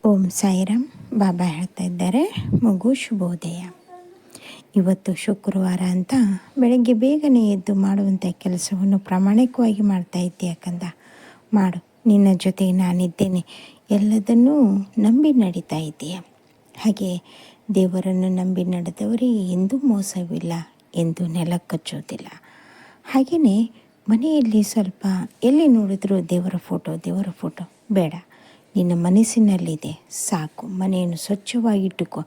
ಓಂ ಸಾಯಿರಾಮ್. ಬಾಬಾ ಹೇಳ್ತಾ ಇದ್ದಾರೆ, ಮಗು ಶುಭೋದಯ. ಇವತ್ತು ಶುಕ್ರವಾರ ಅಂತ ಬೆಳಗ್ಗೆ ಬೇಗನೆ ಎದ್ದು ಮಾಡುವಂಥ ಕೆಲಸವನ್ನು ಪ್ರಾಮಾಣಿಕವಾಗಿ ಮಾಡ್ತಾ ಇದ್ದೀಯ ಕಂದ. ಮಾಡು, ನಿನ್ನ ಜೊತೆಗೆ ನಾನಿದ್ದೇನೆ. ಎಲ್ಲದನ್ನೂ ನಂಬಿ ನಡೀತಾ ಇದ್ದೀಯ. ಹಾಗೆ ದೇವರನ್ನು ನಂಬಿ ನಡೆದವರಿಗೆ ಎಂದೂ ಮೋಸವಿಲ್ಲ, ಎಂದೂ ನೆಲ ಕಚ್ಚೋದಿಲ್ಲ. ಹಾಗೆಯೇ ಮನೆಯಲ್ಲಿ ಸ್ವಲ್ಪ ಎಲ್ಲಿ ನೋಡಿದ್ರೂ ದೇವರ ಫೋಟೋ ಬೇಡ. ನಿನ್ನ ಮನಸ್ಸಿನಲ್ಲಿದೆ ಸಾಕು. ಮನೆಯನ್ನು ಸ್ವಚ್ಛವಾಗಿಟ್ಟುಕೋ.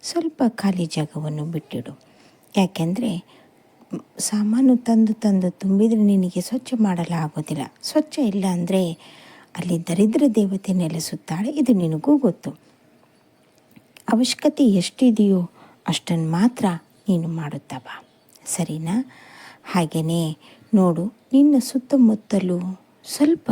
ಸ್ವಲ್ಪ ಖಾಲಿ ಜಾಗವನ್ನು ಬಿಟ್ಟಿಡು. ಯಾಕೆಂದರೆ ಸಾಮಾನು ತಂದು ತುಂಬಿದರೆ ನಿನಗೆ ಸ್ವಚ್ಛ ಮಾಡಲು ಆಗೋದಿಲ್ಲ. ಸ್ವಚ್ಛ ಇಲ್ಲ ಅಂದರೆ ಅಲ್ಲಿ ದರಿದ್ರ ದೇವತೆ ನೆಲೆಸುತ್ತಾಳೆ. ಇದು ನಿನಗೂ ಗೊತ್ತು. ಅವಶ್ಯಕತೆ ಎಷ್ಟಿದೆಯೋ ಅಷ್ಟನ್ನು ಮಾತ್ರ ನೀನು ಮಾಡುತ್ತಾ ಬಾ, ಸರಿನಾ? ಹಾಗೆಯೇ ನೋಡು, ನಿನ್ನ ಸುತ್ತಮುತ್ತಲೂ ಸ್ವಲ್ಪ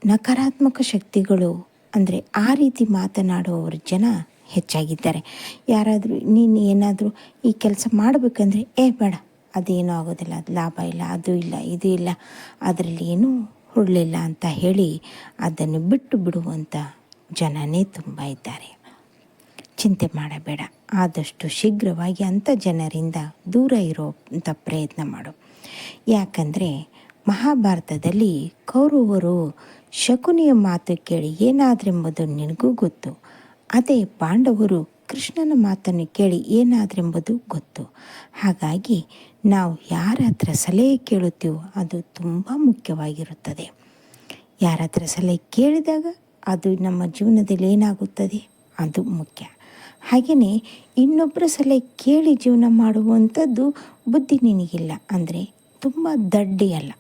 ನಕಾರಾತ್ಮಕ ಶಕ್ತಿಗಳು, ಅಂದರೆ ಆ ರೀತಿ ಮಾತನಾಡುವವರ ಜನ ಹೆಚ್ಚಾಗಿದ್ದಾರೆ. ಯಾರಾದರೂ ನೀನು ಏನಾದರೂ ಈ ಕೆಲಸ ಮಾಡಬೇಕಂದ್ರೆ ಬೇಡ, ಅದೇನೂ ಆಗೋದಿಲ್ಲ, ಅದು ಲಾಭ ಇಲ್ಲ, ಅದು ಇಲ್ಲ, ಇದು ಇಲ್ಲ, ಅದರಲ್ಲಿ ಏನೂ ಹುಡಲಿಲ್ಲ ಅಂತ ಹೇಳಿ ಅದನ್ನು ಬಿಟ್ಟು ಬಿಡುವಂಥ ಜನನೇ ತುಂಬ ಇದ್ದಾರೆ. ಚಿಂತೆ ಮಾಡಬೇಡ. ಆದಷ್ಟು ಶೀಘ್ರವಾಗಿ ಅಂಥ ಜನರಿಂದ ದೂರ ಇರೋಂಥ ಪ್ರಯತ್ನ ಮಾಡು. ಯಾಕಂದರೆ ಮಹಾಭಾರತದಲ್ಲಿ ಕೌರವರು ಶಕುನಿಯ ಮಾತು ಕೇಳಿ ಏನಾದರೆಂಬುದು ನಿನಗೂ ಗೊತ್ತು. ಅದೇ ಪಾಂಡವರು ಕೃಷ್ಣನ ಮಾತನ್ನು ಕೇಳಿ ಏನಾದರೆಂಬುದು ಗೊತ್ತು. ಹಾಗಾಗಿ ನಾವು ಯಾರ ಹತ್ರ ಸಲಹೆ ಕೇಳುತ್ತೀವೋ ಅದು ತುಂಬ ಮುಖ್ಯವಾಗಿರುತ್ತದೆ. ಯಾರ ಹತ್ರ ಸಲಹೆ ಕೇಳಿದಾಗ ಅದು ನಮ್ಮ ಜೀವನದಲ್ಲಿ ಏನಾಗುತ್ತದೆ ಅದು ಮುಖ್ಯ. ಹಾಗೆಯೇ ಇನ್ನೊಬ್ಬರ ಸಲಹೆ ಕೇಳಿ ಜೀವನ ಮಾಡುವಂಥದ್ದು ಬುದ್ಧಿ ನಿನಗಿಲ್ಲ ಅಂದರೆ ತುಂಬ ದಡ್ಡಿಯಲ್ಲ.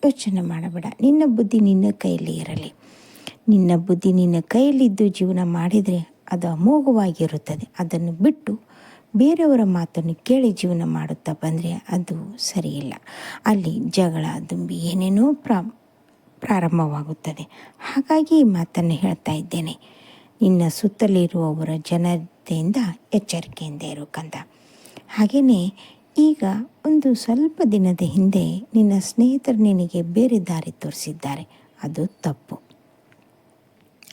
ಯೋಚನೆ ಮಾಡಬೇಡ. ನಿನ್ನ ಬುದ್ಧಿ ನಿನ್ನ ಕೈಯಲ್ಲಿ ಇರಲಿ. ನಿನ್ನ ಬುದ್ಧಿ ನಿನ್ನ ಕೈಯಲ್ಲಿದ್ದು ಜೀವನ ಮಾಡಿದರೆ ಅದು ಅಮೋಘವಾಗಿರುತ್ತದೆ. ಅದನ್ನು ಬಿಟ್ಟು ಬೇರೆಯವರ ಮಾತನ್ನು ಕೇಳಿ ಜೀವನ ಮಾಡುತ್ತಾ ಬಂದರೆ ಅದು ಸರಿಯಿಲ್ಲ. ಅಲ್ಲಿ ಜಗಳ ದುಂಬಿ ಏನೇನೋ ಪ್ರಾರಂಭವಾಗುತ್ತದೆ. ಹಾಗಾಗಿ ಈ ಮಾತನ್ನು ಹೇಳ್ತಾ ಇದ್ದೇನೆ. ನಿನ್ನ ಸುತ್ತಲಿರುವವರ ಜನತೆಯಿಂದ ಎಚ್ಚರಿಕೆಯಿಂದ ಇರು ಕಂದ. ಹಾಗೆಯೇ ಈಗ ಒಂದು ಸ್ವಲ್ಪ ದಿನದ ಹಿಂದೆ ನಿನ್ನ ಸ್ನೇಹಿತರು ನಿನಗೆ ಬೇರೆ ದಾರಿ ತೋರಿಸಿದ್ದಾರೆ. ಅದು ತಪ್ಪು.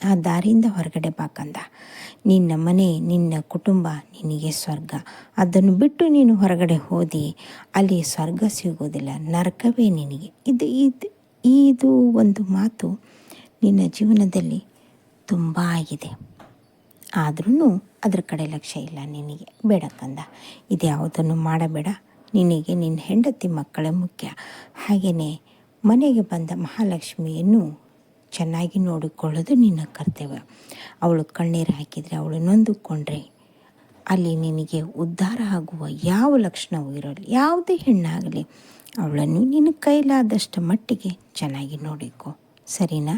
ಆ ದಾರಿಯಿಂದ ಹೊರಗಡೆ ಬಾ ಕಂದ. ನಿನ್ನ ಮನೆ, ನಿನ್ನ ಕುಟುಂಬ ನಿನಗೆ ಸ್ವರ್ಗ. ಅದನ್ನು ಬಿಟ್ಟು ನೀನು ಹೊರಗಡೆ ಹೋದಿ ಅಲ್ಲಿ ಸ್ವರ್ಗ ಸಿಗೋದಿಲ್ಲ, ನರಕವೇ ನಿನಗೆ. ಇದು ಒಂದು ಮಾತು ನಿನ್ನ ಜೀವನದಲ್ಲಿ ತುಂಬ ಆಗಿದೆ. ಆದ್ರೂ ಅದ್ರ ಕಡೆ ಲಕ್ಷ್ಯ ಇಲ್ಲ ನಿನಗೆ. ಬೇಡ ಕಂದ, ಇದ್ಯಾವುದನ್ನು ಮಾಡಬೇಡ. ನಿನಗೆ ನಿನ್ನ ಹೆಂಡತಿ ಮಕ್ಕಳೇ ಮುಖ್ಯ. ಹಾಗೆಯೇ ಮನೆಗೆ ಬಂದ ಮಹಾಲಕ್ಷ್ಮಿಯನ್ನು ಚೆನ್ನಾಗಿ ನೋಡಿಕೊಳ್ಳೋದು ನಿನ್ನ ಕರ್ತವ್ಯ. ಅವಳು ಕಣ್ಣೀರು ಹಾಕಿದರೆ, ಅವಳು ನೊಂದುಕೊಂಡ್ರೆ ಅಲ್ಲಿ ನಿನಗೆ ಉದ್ಧಾರ ಆಗುವ ಯಾವ ಲಕ್ಷಣವೂ ಇರಲಿ. ಯಾವುದೇ ಹೆಣ್ಣಾಗಲಿ ಅವಳನ್ನು ನಿನ್ನ ಕೈಲಾದಷ್ಟು ಮಟ್ಟಿಗೆ ಚೆನ್ನಾಗಿ ನೋಡಿಕೊ, ಸರಿನಾ?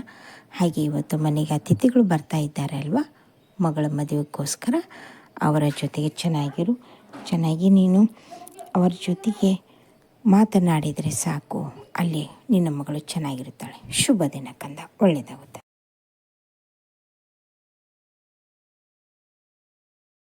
ಹಾಗೆ ಇವತ್ತು ಮನೆಗೆ ಅತಿಥಿಗಳು ಬರ್ತಾ ಇದ್ದಾರೆ ಅಲ್ವಾ, ಮಗಳ ಮದುವೆಗೋಸ್ಕರ ಅವರ ಜೊತೆಗೆ ಚೆನ್ನಾಗಿರು. ಚೆನ್ನಾಗಿ ನೀನು ಅವರ ಜೊತೆಗೆ ಮಾತನಾಡಿದರೆ ಸಾಕು, ಅಲ್ಲಿ ನಿನ್ನ ಮಗಳು ಚೆನ್ನಾಗಿರುತ್ತಾಳೆ. ಶುಭ ದಿನ ಕಂದ, ಒಳ್ಳೆಯದಾಗುತ್ತೆ.